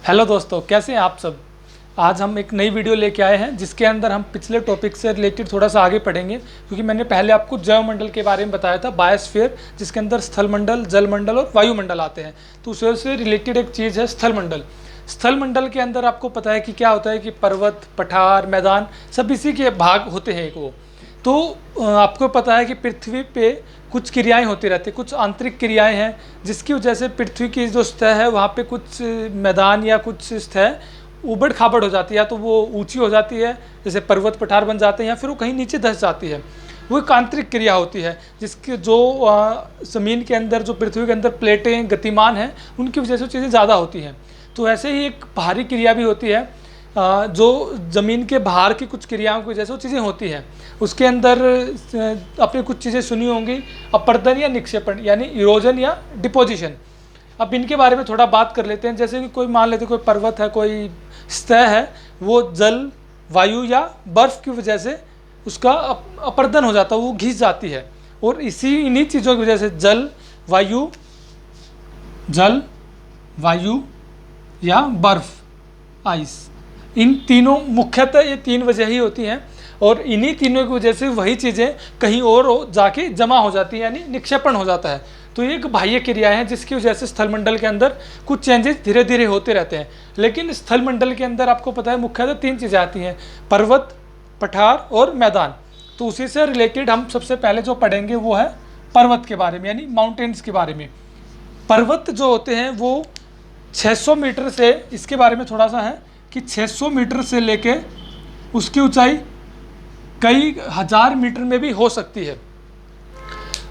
Hello दोस्तों, कैसे हैं आप सब। आज हम एक नई वीडियो लेके आए हैं जिसके अंदर हम पिछले टॉपिक से रिलेटेड थोड़ा सा आगे पढ़ेंगे, क्योंकि मैंने पहले आपको जैवमंडल के बारे में बताया था, बायोस्फीयर, जिसके अंदर स्थलमंडल, जलमंडल और वायुमंडल आते हैं। तो उससे रिलेटेड एक चीज़ है स्थलमंडल। स्थलमंडल के अंदर आपको पता है कि क्या होता है कि पर्वत, पठार, मैदान सब इसी के भाग होते हैं एक वो। तो आपको पता है कि पृथ्वी पे कुछ क्रियाएं होती रहती हैं, कुछ आंतरिक क्रियाएं हैं जिसकी वजह से पृथ्वी की जो सतह है वहाँ पे कुछ मैदान या कुछ सतह उबड़ खाबड़ हो जाती है, या तो वो ऊंची हो जाती है जैसे पर्वत पठार बन जाते हैं, या फिर वो कहीं नीचे धंस जाती है। वो एक आंतरिक क्रिया होती है जिसके जो ज़मीन के अंदर, जो पृथ्वी के अंदर प्लेटें गतिमान हैं उनकी वजह से चीज़ें ज़्यादा होती हैं। तो ऐसे ही एक बाहरी क्रिया भी होती है, जो ज़मीन के बाहर की कुछ क्रियाओं की वजह से वो चीज़ें होती हैं। उसके अंदर आपने कुछ चीज़ें सुनी होंगी, अपर्दन या निक्षेपण, यानी इरोजन या डिपोजिशन। अब इनके बारे में थोड़ा बात कर लेते हैं। जैसे कि कोई मान लेते कोई पर्वत है, कोई सतह है, वो जल, वायु या बर्फ़ की वजह से उसका अपर्दन हो जाता है, वो घिस जाती है। और इन्हीं चीज़ों की वजह से जल, वायु या बर्फ़, आइस, इन तीनों मुख्यतः ये तीन वजह ही होती हैं। और इन्हीं तीनों की वजह से वही चीज़ें कहीं और जाके जमा हो जाती हैं, यानी निक्षेपण हो जाता है। तो ये एक बाह्य क्रियाएं हैं जिसकी वजह से स्थलमंडल के अंदर कुछ चेंजेस धीरे धीरे होते रहते हैं। लेकिन स्थलमंडल के अंदर आपको पता है मुख्यतः तीन चीज़ें आती हैं, पर्वत, पठार और मैदान। तो उसी से रिलेटेड हम सबसे पहले जो पढ़ेंगे वो है पर्वत के बारे में, यानी माउंटेन्स के बारे में। पर्वत जो होते हैं वो 600 मीटर से, इसके बारे में थोड़ा सा है कि 600 मीटर से लेके उसकी ऊंचाई कई हज़ार मीटर में भी हो सकती है।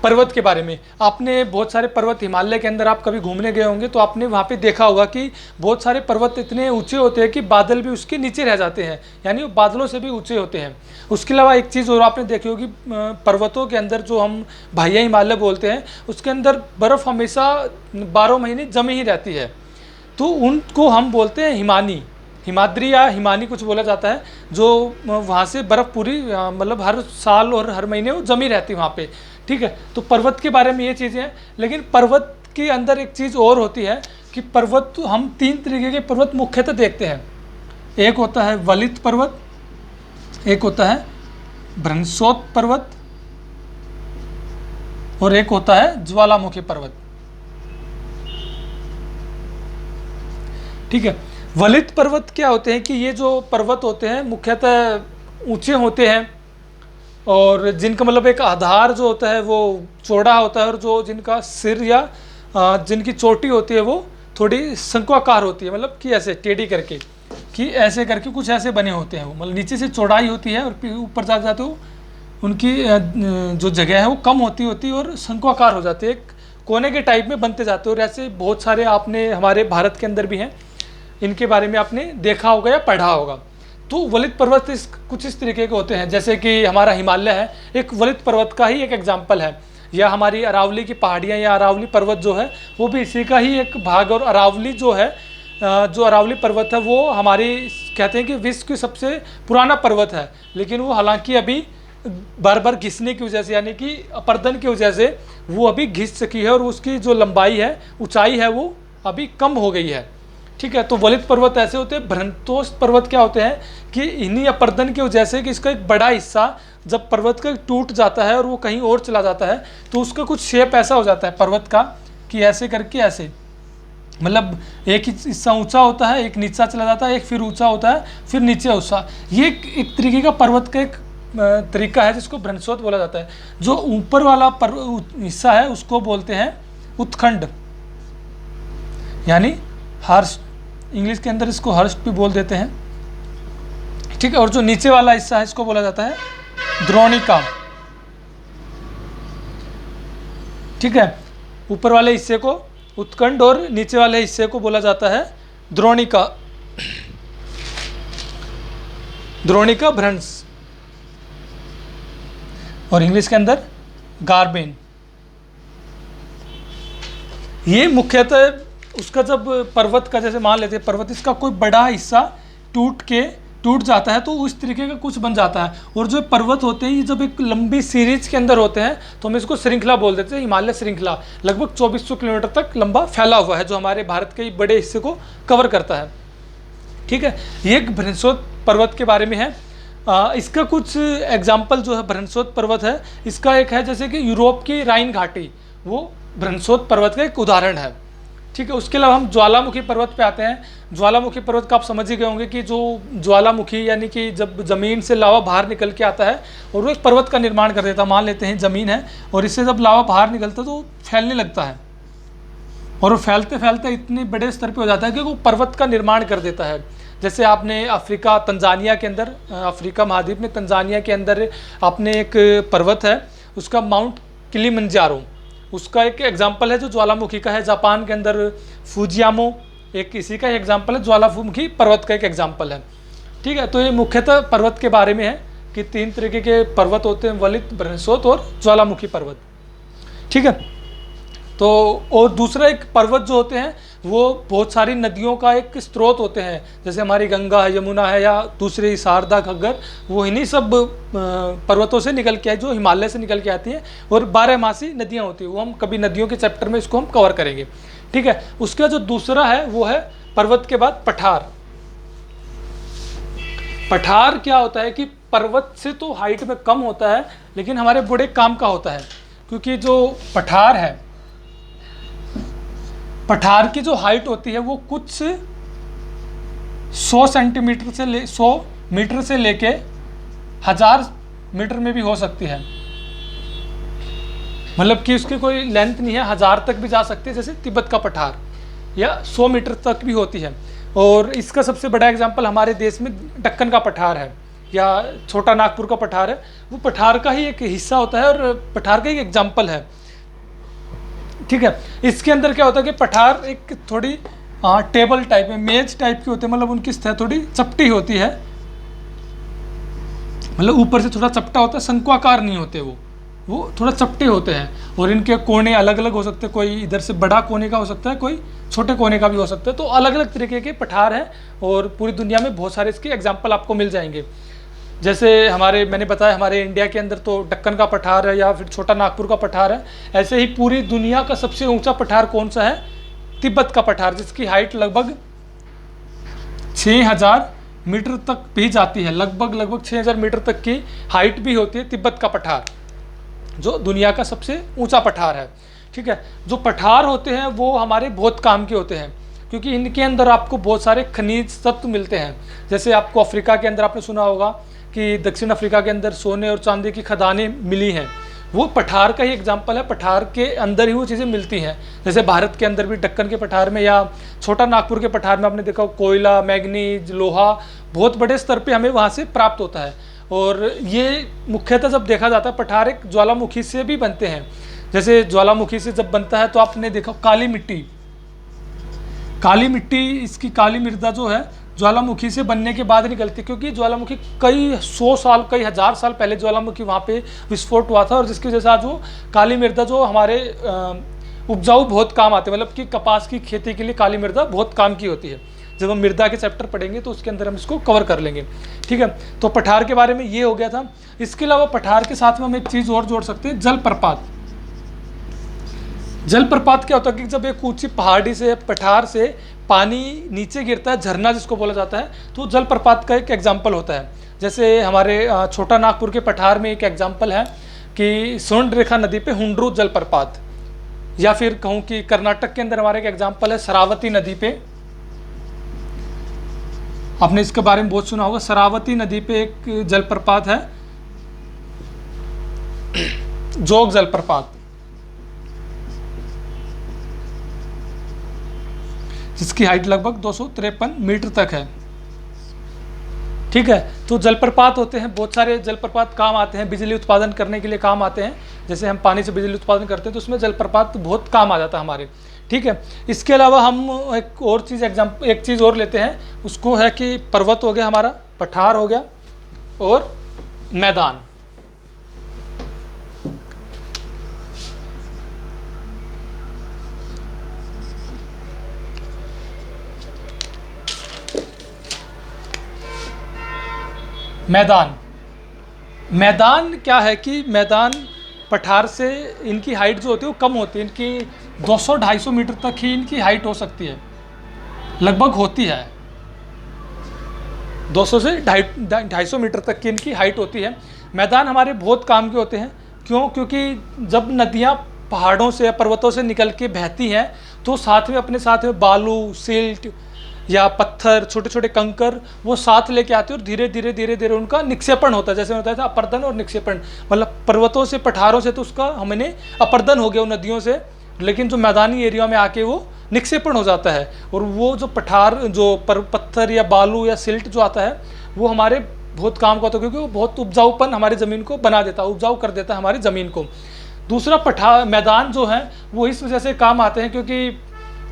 पर्वत के बारे में आपने बहुत सारे पर्वत, हिमालय के अंदर आप कभी घूमने गए होंगे तो आपने वहाँ पे देखा होगा कि बहुत सारे पर्वत इतने ऊंचे होते हैं कि बादल भी उसके नीचे रह जाते हैं, यानी वो बादलों से भी ऊंचे होते हैं। उसके अलावा एक चीज़ और आपने देखी होगी, पर्वतों के अंदर जो हम बाह्य हिमालय बोलते हैं, उसके अंदर बर्फ़ हमेशा 12 महीने जमी ही रहती है। तो उनको हम बोलते हैं हिमानी, हिमाद्री या हिमानी कुछ बोला जाता है, जो वहाँ से बर्फ़ पूरी मतलब हर साल और हर महीने वो जमी रहती है वहाँ पे। ठीक है, तो पर्वत के बारे में ये चीज़ें हैं। लेकिन पर्वत के अंदर एक चीज़ और होती है कि पर्वत, तो हम तीन तरीके के पर्वत मुख्यतः देखते हैं। एक होता है वलित पर्वत, एक होता है भ्रंशोत पर्वत, और एक होता है ज्वालामुखी पर्वत। ठीक है, वलित पर्वत क्या होते हैं कि ये जो पर्वत होते हैं मुख्यतः ऊंचे होते हैं, और जिनका मतलब एक आधार जो होता है वो चौड़ा होता है, और जो जिनका सिर या जिनकी चोटी होती है वो थोड़ी शंक्वाकार होती है, मतलब कि ऐसे टेढ़ी करके, कि ऐसे करके कुछ ऐसे बने होते हैं वो, मतलब नीचे से चौड़ाई होती है और ऊपर जाते जाते हो उनकी जो जगह है वो कम होती और शंक्वाकार हो जाती है, एक कोने के टाइप में बनते जाते हैं। और ऐसे बहुत सारे आपने हमारे भारत के अंदर भी हैं, इनके बारे में आपने देखा होगा या पढ़ा होगा। तो वलित पर्वत कुछ इस तरीके के होते हैं, जैसे कि हमारा हिमालय है, एक वलित पर्वत का ही एक एग्जाम्पल है, या हमारी अरावली की पहाड़ियाँ या अरावली पर्वत जो है वो भी इसी का ही एक भाग। और अरावली जो है, जो अरावली पर्वत है वो हमारी, कहते हैं कि विश्व की सबसे पुराना पर्वत है, लेकिन वो हालांकि अभी बार बार घिसने की वजह से, यानी कि अपर्दन की वजह से वो अभी घिस चुकी है, और उसकी जो लंबाई है, ऊंचाई है, वो अभी कम हो गई है। ठीक है, तो वलित पर्वत ऐसे होते हैं। भ्रंशोत पर्वत क्या होते हैं कि इन्हीं अपर्दन की वजह से, कि इसका एक बड़ा हिस्सा जब पर्वत का टूट जाता है और वो कहीं और चला जाता है, तो उसका कुछ शेप ऐसा हो जाता है पर्वत का कि ऐसे करके, ऐसे मतलब एक हिस्सा ऊंचा होता है, एक नीचा चला जाता है, एक फिर ऊंचा होता है, फिर नीचे ऊंचा। ये एक तरीके का पर्वत का एक तरीका है जिसको भ्रंशोत बोला जाता है। जो ऊपर वाला हिस्सा है उसको बोलते हैं उत्खंड, यानी हर्स्ट, इंग्लिश के अंदर इसको हर्स्ट भी बोल देते हैं। ठीक है, और जो नीचे वाला हिस्सा है इसको बोला जाता है द्रोणिका। ठीक है, ऊपर वाले हिस्से को उत्खंड और नीचे वाले हिस्से को बोला जाता है द्रोणिका, द्रोणिका भ्रंश, और इंग्लिश के अंदर गार्बेन। ये मुख्यतः उसका, जब पर्वत का, जैसे मान लेते हैं पर्वत, इसका कोई बड़ा हिस्सा टूट जाता है तो उस तरीके का कुछ बन जाता है। और जो पर्वत होते हैं ये जब एक लंबी सीरीज के अंदर होते हैं तो हम इसको श्रृंखला बोल देते हैं। हिमालय श्रृंखला लगभग 2400 किलोमीटर तक लंबा फैला हुआ है, जो हमारे भारत के बड़े हिस्से को कवर करता है। ठीक है, ये एक बृहस्पति पर्वत के बारे में है। इसका कुछ एग्जाम्पल जो है बृहस्पति पर्वत है, इसका एक है जैसे कि यूरोप की राइन घाटी, वो बृहस्पति पर्वत का एक उदाहरण है। ठीक है, उसके अलावा हम ज्वालामुखी पर्वत पे आते हैं। ज्वालामुखी पर्वत का आप समझ ही गए होंगे कि जो ज्वालामुखी यानी कि जब ज़मीन से लावा बाहर निकल के आता है और वो एक पर्वत का निर्माण कर देता है। मान लेते हैं ज़मीन है और इससे जब लावा बाहर निकलता है तो फैलने लगता है और वो फैलते फैलते इतने बड़े स्तर पे हो जाता है कि वो पर्वत का निर्माण कर देता है। जैसे आपने अफ्रीका तंजानिया के अंदर, अफ्रीका महाद्वीप में तंजानिया के अंदर आपने एक पर्वत है उसका माउंट किलिमंजारो, उसका एक एग्जाम्पल है जो ज्वालामुखी का है। जापान के अंदर फुजियामो एक इसी का एग्जाम्पल है, ज्वालामुखी पर्वत का एक एग्जाम्पल है। ठीक है, तो ये मुख्यतः पर्वत के बारे में है कि 3 तरीके के पर्वत होते हैं, वलित, बृहस्पति और ज्वालामुखी पर्वत। ठीक है, तो और दूसरा एक पर्वत जो होते हैं वो बहुत सारी नदियों का एक स्रोत होते हैं, जैसे हमारी गंगा है, यमुना है या दूसरे शारदा, घग्गर, वो इन्हीं सब पर्वतों से निकल के आए जो हिमालय से निकल के आती हैं और 12मासी नदियाँ होती हैं। वो हम कभी नदियों के चैप्टर में इसको हम कवर करेंगे। ठीक है, उसका जो दूसरा है वो है पर्वत के बाद पठार। पठार क्या होता है कि पर्वत से तो हाइट में कम होता है लेकिन हमारे बड़े काम का होता है, क्योंकि जो पठार है, पठार की जो हाइट होती है वो कुछ 100 सेंटीमीटर से 100 मीटर से लेके 1000 मीटर में भी हो सकती है। मतलब कि उसकी कोई लेंथ नहीं है, 1000 तक भी जा सकती है, जैसे तिब्बत का पठार, या 100 मीटर तक भी होती है। और इसका सबसे बड़ा एग्जांपल हमारे देश में दक्कन का पठार है या छोटा नागपुर का पठार है। वो पठार का ही एक हिस्सा होता है और पठार का ही एग्जाम्पल है। ठीक है, इसके अंदर क्या होता है कि पठार एक थोड़ी टेबल टाइप में, मेज टाइप की होती है, मतलब उनकी सतह थोड़ी चपटी होती है, मतलब ऊपर से थोड़ा चपटा होता है, शंक्वाकार नहीं होते वो थोड़ा चपटे होते हैं। और इनके कोने अलग अलग हो सकते हैं, कोई इधर से बड़ा कोने का हो सकता है, कोई छोटे कोने का भी हो सकता है। तो अलग अलग तरीके के पठार हैं और पूरी दुनिया में बहुत सारे इसके एग्जाम्पल आपको मिल जाएंगे। जैसे मैंने बताया हमारे इंडिया के अंदर तो दक्कन का पठार है या फिर छोटा नागपुर का पठार है। ऐसे ही पूरी दुनिया का सबसे ऊंचा पठार कौन सा है? तिब्बत का पठार, जिसकी हाइट लगभग 6000 मीटर तक भी जाती है। लगभग 6000 मीटर तक की हाइट भी होती है तिब्बत का पठार, जो दुनिया का सबसे ऊंचा पठार है। ठीक है, जो पठार होते हैं वो हमारे बहुत काम के होते हैं, क्योंकि इनके अंदर आपको बहुत सारे खनिज तत्व मिलते हैं। जैसे आपको अफ्रीका के अंदर आपने सुना होगा कि दक्षिण अफ्रीका के अंदर सोने और चांदी की खदानें मिली हैं, वो पठार का ही एग्जाम्पल है। पठार के अंदर ही वो चीज़ें मिलती हैं। जैसे भारत के अंदर भी दक्कन के पठार में या छोटा नागपुर के पठार में आपने देखा कोयला, मैग्नीज, लोहा बहुत बड़े स्तर पे हमें वहाँ से प्राप्त होता है। और ये मुख्यतः जब देखा जाता है पठार एक ज्वालामुखी से भी बनते हैं। जैसे ज्वालामुखी से जब बनता है तो आपने देखा काली मिट्टी, इसकी काली मृदा जो है ज्वालामुखी से बनने के बाद निकलती है, क्योंकि ज्वालामुखी कई 100 साल, कई 1000 साल पहले ज्वालामुखी वहाँ पे विस्फोट हुआ था, और जिसकी वजह से आज वो काली मृदा जो हमारे उपजाऊ बहुत काम आते हैं, मतलब कि कपास की खेती के लिए काली मृदा बहुत काम की होती है। जब हम मृदा के चैप्टर पढ़ेंगे तो उसके अंदर हम इसको कवर कर लेंगे। ठीक है, तो पठार के बारे में ये हो गया था। इसके अलावा पठार के साथ में हम एक चीज़ और जोड़ सकते हैं, जलप्रपात। जलप्रपात क्या होता है कि जब एक ऊंची पहाड़ी से, पठार से पानी नीचे गिरता है, झरना जिसको बोला जाता है, तो जलप्रपात का एक एग्जाम्पल होता है। जैसे हमारे छोटा नागपुर के पठार में एक एग्जाम्पल है कि स्वर्णरेखा नदी पे हुंड्रू जलप्रपात, या फिर कहूँ कि कर्नाटक के अंदर हमारे एक एग्जाम्पल है शरावती नदी पे। आपने इसके बारे में बहुत सुना होगा, शरावती नदी पे एक जलप्रपात है, जोग जलप्रपात, जिसकी हाइट लगभग 253 मीटर तक है। ठीक है, तो जलप्रपात होते हैं, बहुत सारे जलप्रपात काम आते हैं, बिजली उत्पादन करने के लिए काम आते हैं। जैसे हम पानी से बिजली उत्पादन करते हैं तो उसमें जलप्रपात बहुत काम आ जाता है हमारे। ठीक है, इसके अलावा हम एक चीज़ और लेते हैं, उसको है कि पर्वत हो गया हमारा, पठार हो गया और मैदान। मैदान क्या है कि मैदान पठार से इनकी हाइट जो होती है वो कम होती है, इनकी 200-250 मीटर तक ही इनकी हाइट हो सकती है, लगभग होती है। 200 से 250 मीटर तक की इनकी हाइट होती है। मैदान हमारे बहुत काम के होते हैं। क्यों? क्योंकि जब नदियाँ पहाड़ों से या पर्वतों से निकल के बहती हैं तो साथ में अपने साथ में बालू, सिल्ट या पत्थर, छोटे छोटे कंकर वो साथ लेके आते हैं और धीरे धीरे धीरे धीरे उनका निक्षेपण होता है। जैसे होता था अपर्दन और निक्षेपण, मतलब पर्वतों से, पठारों से तो उसका हमने अपर्दन हो गया उन नदियों से, लेकिन जो मैदानी एरिया में आके वो निक्षेपण हो जाता है। और वो जो पठार, जो पत्थर या बालू या सिल्ट जो आता है वो हमारे बहुत काम का होता है, क्योंकि वो बहुत उपजाऊपन हमारी ज़मीन को बना देता है, उपजाऊ कर देता है हमारी ज़मीन को। दूसरा मैदान जो है वो इस वजह से काम आते हैं क्योंकि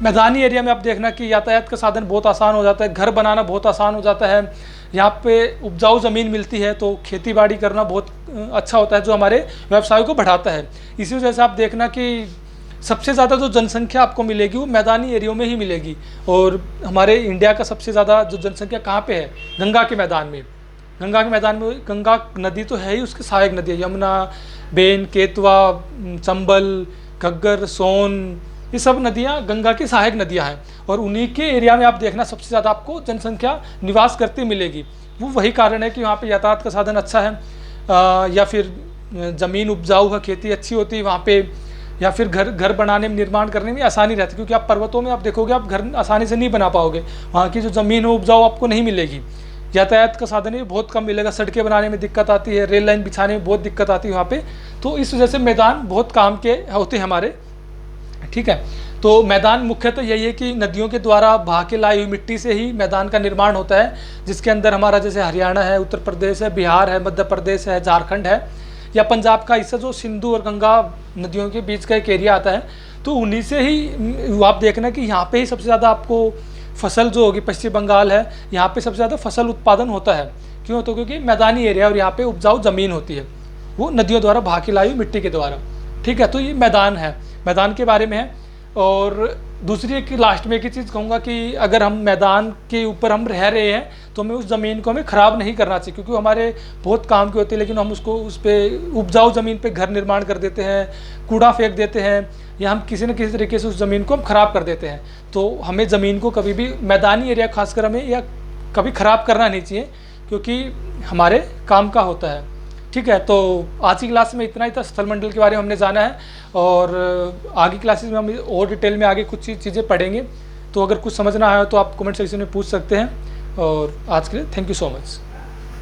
मैदानी एरिया में आप देखना कि यातायात का साधन बहुत आसान हो जाता है, घर बनाना बहुत आसान हो जाता है, यहाँ पे उपजाऊ ज़मीन मिलती है तो खेती बाड़ी करना बहुत अच्छा होता है, जो हमारे व्यवसाय को बढ़ाता है। इसी वजह से आप देखना कि सबसे ज़्यादा जो जनसंख्या आपको मिलेगी वो मैदानी एरियो में ही मिलेगी। और हमारे इंडिया का सबसे ज़्यादा जो जनसंख्या कहाँ पे है? गंगा के मैदान में। गंगा के मैदान में, गंगा नदी तो है ही, उसके सहायक नदी है यमुना, बेन, केतवा, चंबल, घग्गर, सोन, ये सब नदियाँ गंगा की सहायक नदियाँ हैं। और उन्हीं के एरिया में आप देखना सबसे ज़्यादा आपको जनसंख्या निवास करती मिलेगी। वो वही कारण है कि वहाँ पे यातायात का साधन अच्छा है, या फिर ज़मीन उपजाऊ है, खेती अच्छी होती है वहाँ पे, या फिर घर बनाने में, निर्माण करने में आसानी रहती है। क्योंकि आप पर्वतों में आप देखोगे आप घर आसानी से नहीं बना पाओगे, वहाँ की जो ज़मीन हो उपजाऊ आपको नहीं मिलेगी। यातायात का साधन भी बहुत कम मिलेगा, सड़कें बनाने में दिक्कत आती है, रेल लाइन बिछाने में बहुत दिक्कत आती है वहाँ पे। तो इस वजह से मैदान बहुत काम के होते हैं हमारे। ठीक है, तो मैदान मुख्यतः यही है कि नदियों के द्वारा बहा के लाई हुई मिट्टी से ही मैदान का निर्माण होता है, जिसके अंदर हमारा जैसे हरियाणा है, उत्तर प्रदेश है, बिहार है, मध्य प्रदेश है, झारखंड है, या पंजाब का हिस्सा जो सिंधु और गंगा नदियों के बीच का एक एरिया आता है। तो उन्हीं से ही आप देखना कि यहाँ पे ही सबसे ज़्यादा आपको फसल जो होगी, पश्चिम बंगाल है, यहाँ पे सबसे ज़्यादा फसल उत्पादन होता है। क्यों? तो क्योंकि मैदानी एरिया और यहाँ पे उपजाऊ ज़मीन होती है, वो नदियों द्वारा बहा के लाई हुई मिट्टी के द्वारा। ठीक है, तो ये मैदान है, मैदान के बारे में है। और दूसरी एक लास्ट में एक ही चीज़ कहूँगा कि अगर हम मैदान के ऊपर हम रह रहे हैं तो हमें उस ज़मीन को हमें ख़राब नहीं करना चाहिए, क्योंकि हमारे बहुत काम की होती है, लेकिन हम उसको उस पर उपजाऊ ज़मीन पे घर निर्माण कर देते हैं, कूड़ा फेंक देते हैं, या हम किसी न किसी तरीके से उस ज़मीन को हम ख़राब कर देते हैं। तो हमें ज़मीन को कभी भी, मैदानी एरिया खासकर, हमें या कभी ख़राब करना नहीं चाहिए, क्योंकि हमारे काम का होता है। ठीक है, तो आज की क्लास में इतना ही था, स्थल मंडल के बारे में हमने जाना है, और आगे क्लासेस में हम और डिटेल में आगे कुछ चीज़ें पढ़ेंगे। तो अगर कुछ समझना है तो आप कमेंट सेक्शन में पूछ सकते हैं। और आज के लिए थैंक यू सो मच।